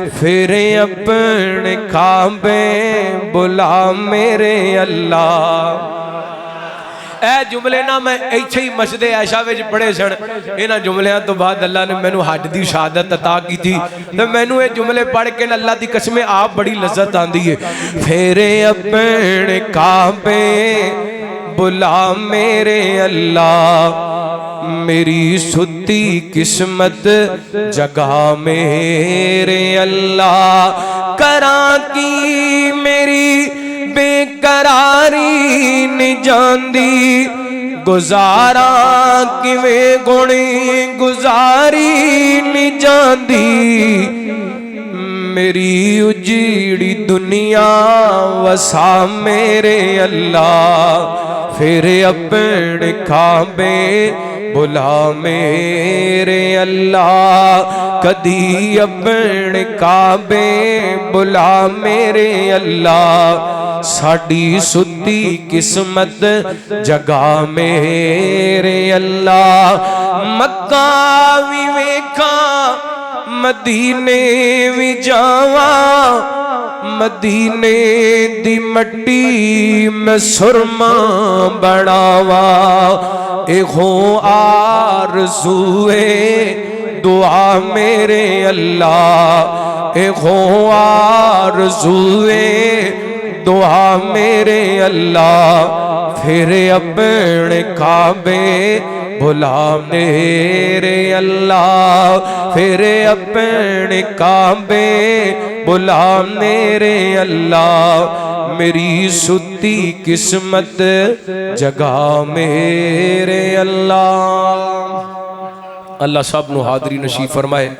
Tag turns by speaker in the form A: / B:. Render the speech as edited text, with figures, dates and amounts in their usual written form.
A: फिर अपने काबे बुला मेरे अल्लाह। ए जुमले ना मैं इत्थे ही मस्जिद ऐशा विच पढ़े सन। इन्हां जुमलियां तो बाद अल्लाह ने मैनू हज दी शहादत अता की थी ते मैनू ये जुमले पढ़ के अल्लाह दी कसम आप बड़ी लज्जत आंदी है। फिर अपने काबे बुला मेरे अल्लाह, मेरी सुती किस्मत जगा मेरे अल्लाह। करा की मेरी बेकरारी नहीं जांदी, गुजारा किवें गुणी गुजारी नहीं जांदी। मेरी उजीड़ी दुनिया वसा मेरे अल्लाह, फिर अपने काबे बुला मेरे अल्लाह। कदी अपने काबे बुला मेरे अल्लाह, साड़ी सुती किस्मत जगा मेरे अल्लाह। मक्का भी वेखा मदीने भी जावा, मदीने दी मट्टी में सुरमा बनावा। एहो आरज़ूए दुआ मेरे अल्लाह, एहो आरज़ूए दुआ मेरे अल्लाह। फिर अपने काबे बुला मेरे अल्लाह, फिर अपने काबे बुला मेरे अल्लाह। मेरी सुती किस्मत जगा मेरे अल्लाह। अल्लाह सब नू हाज़री नसीब फरमाए।